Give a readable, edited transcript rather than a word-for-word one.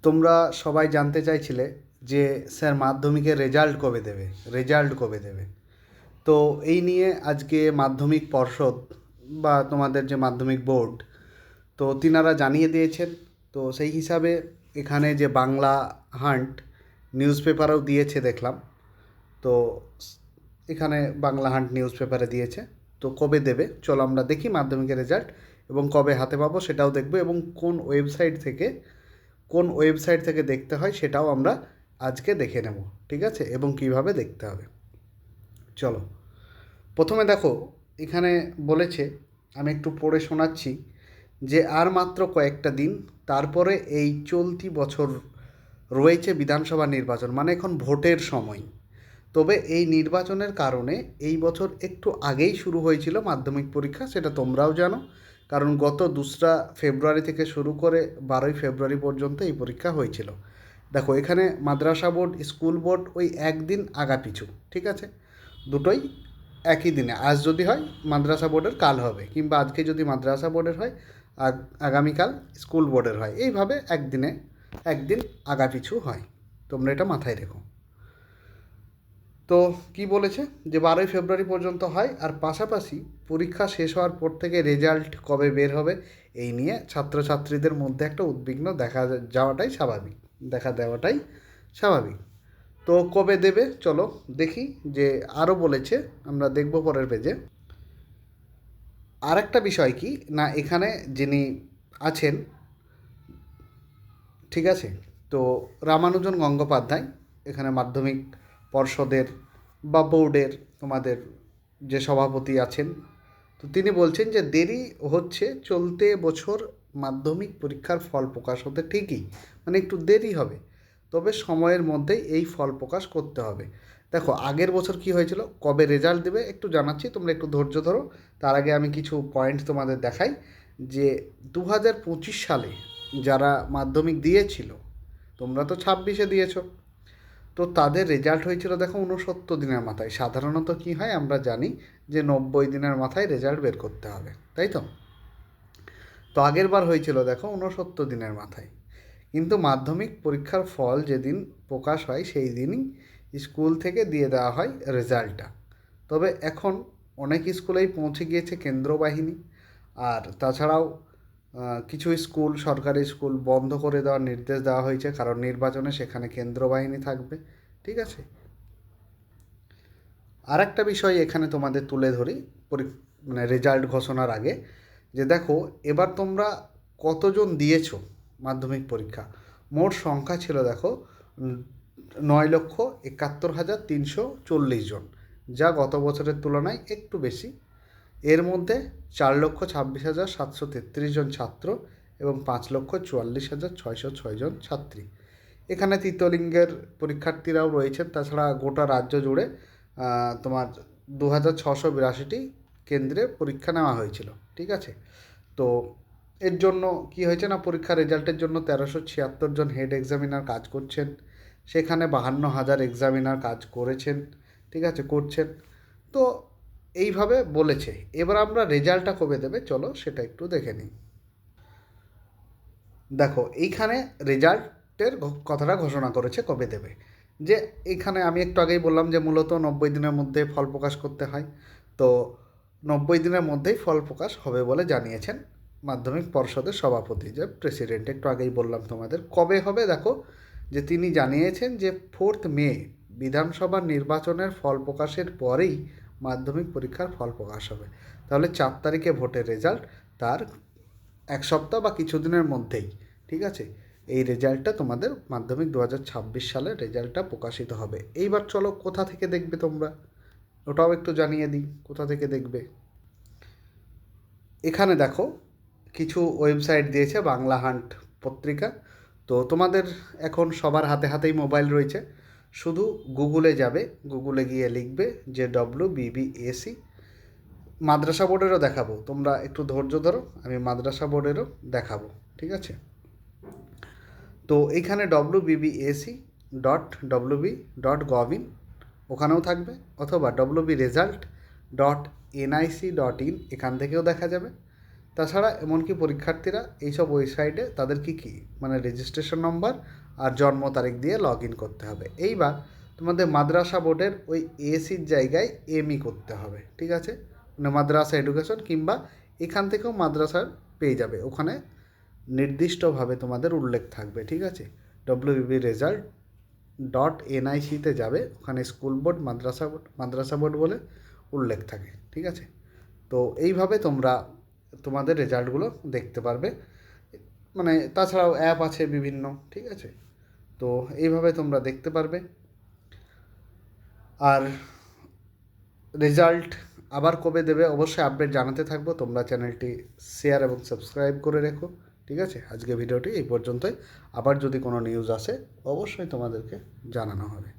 তোমরা সবাই জানতে চাইছিলে যে স্যার মাধ্যমিকের রেজাল্ট কবে দেবে। তো এই নিয়ে আজকে মাধ্যমিক পর্ষদ বা তোমাদের যে মাধ্যমিক বোর্ড, তো তিনারা জানিয়ে দিয়েছেন। তো সেই হিসাবে এখানে যে বাংলা হান্ট নিউজ পেপারও দিয়েছে দেখলাম। তো এখানে বাংলা হান্ট নিউজ পেপারে দিয়েছে। তো কবে দেবে চলো আমরা দেখি মাধ্যমিকের রেজাল্ট, এবং কবে হাতে পাবো সেটাও দেখবো, এবং কোন ওয়েবসাইট থেকে দেখতে হয় সেটাও আমরা আজকে দেখে নেব। ঠিক আছে, এবং কিভাবে দেখতে হবে চলো। প্রথমে দেখো, এখানে বলেছে, আমি একটু পড়ে শোনাচ্ছি, যে আর মাত্র কয়েকটা দিন, তারপরে এই চলতি বছর রয়েছে বিধানসভা নির্বাচন, মানে এখন ভোটের সময়। তবে এই নির্বাচনের কারণে এই বছর একটু আগেই শুরু হয়েছিল মাধ্যমিক পরীক্ষা, সেটা তোমরাও জানো। কারণ গত 2রা ফেব্রুয়ারি থেকে শুরু করে 12ই ফেব্রুয়ারি পর্যন্ত এই পরীক্ষা হয়েছিল। দেখো এখানে মাদ্রাসা বোর্ড, স্কুল বোর্ড ওই একদিন আগাপিছু, ঠিক আছে, দুটোই একই দিনে। আজ যদি হয় মাদ্রাসা বোর্ডের কাল হবে, কিংবা আজকে যদি মাদ্রাসা বোর্ডের হয় আগামীকাল স্কুল বোর্ডের হয়, এইভাবে একদিন আগাপিছু হয়। তোমরা এটা মাথায় রেখো। তো কি বলেছে, যে 12ই ফেব্রুয়ারি পর্যন্ত হয়, আর পাশাপাশি পরীক্ষা শেষ হওয়ার পর থেকে রেজাল্ট কবে বের হবে এই নিয়ে ছাত্রছাত্রীদের মধ্যে একটা উদ্বিগ্ন দেখা দেওয়াটাই স্বাভাবিক। তো কবে দেবে চলো দেখি। যে আরও বলেছে, আমরা দেখব পরের পেজে। আর একটা বিষয় কি না, এখানে যিনি আছেন, ঠিক আছে, তো রামানুজন গঙ্গোপাধ্যায়, এখানে মাধ্যমিক পর্ষদের বা বোর্ডের তোমাদের যে সভাপতি আছেন, তো তিনি বলছেন যে দেরি হচ্ছে চলতে বছর মাধ্যমিক পরীক্ষার ফল প্রকাশ হতে, ঠিকই, মানে একটু দেরি হবে, তবে সময়ের মধ্যেই এই ফল প্রকাশ করতে হবে। দেখো আগের বছর কি হয়েছিল, কবে রেজাল্ট দেবে একটু জানাচ্ছি, তোমরা একটু ধৈর্য ধরো। তার আগে আমি কিছু পয়েন্ট তোমাদের দেখাই। যে 2025 সালে যারা মাধ্যমিক দিয়েছিল, তোমরা তো 26-এ দিয়েছো, তো তাদের রেজাল্ট হয়েছিল দেখো 69 দিনের মাথায়। সাধারণত কি হয় আমরা জানি যে 90 দিনের মাথায় রেজাল্ট বের করতে হবে, তাই তো। তো আগের বার হয়েছিল দেখো 69 দিনের মাথায়। কিন্তু মাধ্যমিক পরীক্ষার ফল যেদিন প্রকাশ হয় সেই দিনই স্কুল থেকে দিয়ে দেওয়া হয় রেজাল্টটা। তবে এখন অনেক স্কুলেই পৌঁছে গিয়েছে কেন্দ্র বাহিনী। আর তাছাড়াও কিছু স্কুল, সরকারি স্কুল বন্ধ করে দেওয়ার নির্দেশ দেওয়া হয়েছে, কারণ নির্বাচনে সেখানে কেন্দ্র বাহিনী থাকবে। ঠিক আছে, আর একটা বিষয় এখানে তোমাদের তুলে ধরি, মানে রেজাল্ট ঘোষণার আগে, যে দেখো এবার তোমরা কতজন দিয়েছো মাধ্যমিক পরীক্ষা। মোট সংখ্যা ছিল দেখো 9,71,340 জন, যা গত বছরের তুলনায় একটু বেশি। এর মধ্যে 4,26,733 জন ছাত্র এবং 5,44,606 জন ছাত্রী। এখানে তৃতীয় লিঙ্গের পরীক্ষার্থীরাও রয়েছেন। তাছাড়া গোটা রাজ্য জুড়ে তোমার 2,682টি কেন্দ্রে পরীক্ষা নেওয়া হয়েছিল। ঠিক আছে, তো এর জন্য কি হয়েছে না, পরীক্ষার রেজাল্টের জন্য 1,376 জন হেড এক্সামিনার কাজ করছেন। সেখানে 52,000 এক্সামিনার কাজ করেছেন, ঠিক আছে, করছেন। তো এইভাবে বলেছে। এবার আমরা রেজাল্টটা কবে দেবে চলো সেটা একটু দেখে নিই। দেখো এইখানে রেজাল্টের কথাটা ঘোষণা করেছে কবে দেবে। যে এইখানে আমি একটু আগেই বললাম যে মূলত 90 দিনের মধ্যে ফল প্রকাশ করতে হয়। তো 90 দিনের মধ্যেই ফল প্রকাশ হবে বলে জানিয়েছেন মাধ্যমিক পর্ষদের সভাপতি, যে প্রেসিডেন্ট। একটু আগেই বললাম তোমাদের কবে হবে। দেখো যে তিনি জানিয়েছেন যে 4 মে বিধানসভা নির্বাচনের ফল প্রকাশের পরেই মাধ্যমিক পরীক্ষার ফল প্রকাশ হবে। তাহলে 4 তারিখে ভোটের রেজাল্ট, তার এক সপ্তাহ বা কিছুদিনের মধ্যেই, ঠিক আছে, এই রেজাল্টটা তোমাদের মাধ্যমিক 2026 সালের রেজাল্টটা প্রকাশিত হবে। এইবার চলো কোথা থেকে দেখবে তোমরা, ওটাও একটু জানিয়ে দিই কোথা থেকে দেখবে। এখানে দেখো কিছু ওয়েবসাইট দিয়েছে, বাংলা হান্ট পত্রিকা। তো তোমাদের এখন সবার হাতে হাতেই মোবাইল রয়েছে, শুধু গুগলে যাবে, গুগলে গিয়ে লিখবে যে WBBSE। মাদ্রাসা বোর্ডেরও দেখাবো, তোমরা একটু ধৈর্য ধরো, আমি মাদ্রাসা বোর্ডেরও দেখাবো, ঠিক আছে। তো এইখানে WBBSE.WB.gov.in ওখানেও থাকবে, অথবা WB result.nic.in এখান থেকেও দেখা যাবে। তাছাড়া এমনকি পরীক্ষার্থীরা এইসব ওয়েবসাইটে তাদের কী মানে রেজিস্ট্রেশন নম্বর আর জন্ম তারিখ দিয়ে লগ ইন করতে হবে। এইবার তোমাদের মাদ্রাসা বোর্ডের ওই এসির জায়গায় এমই করতে হবে, ঠিক আছে? মানে মাদ্রাসা এডুকেশন, কিংবা এখান থেকেও মাদ্রাসার পেয়ে যাবে, ওখানে নির্দিষ্টভাবে তোমাদের উল্লেখ থাকবে, ঠিক আছে? www.result.nic-তে যাবে, ওখানে স্কুল বোর্ড, মাদ্রাসা বোর্ড বলে উল্লেখ থাকে, ঠিক আছে? তো এইভাবে তোমরা তোমাদের রেজাল্টগুলো দেখতে পারবে। মানে তাছাড়াও অ্যাপ আছে বিভিন্ন, ঠিক আছে? তো এইভাবে তোমরা দেখতে পারবে। আর রেজাল্ট আবার কবে দেবে অবশ্যই আপডেট জানাতে থাকবো। তোমরা চ্যানেলটি শেয়ার এবং সাবস্ক্রাইব করে রেখো, ঠিক আছে? আজকে ভিডিওটি এই পর্যন্তই। আবার যদি কোনো নিউজ আসে অবশ্যই তোমাদেরকে জানানো হবে।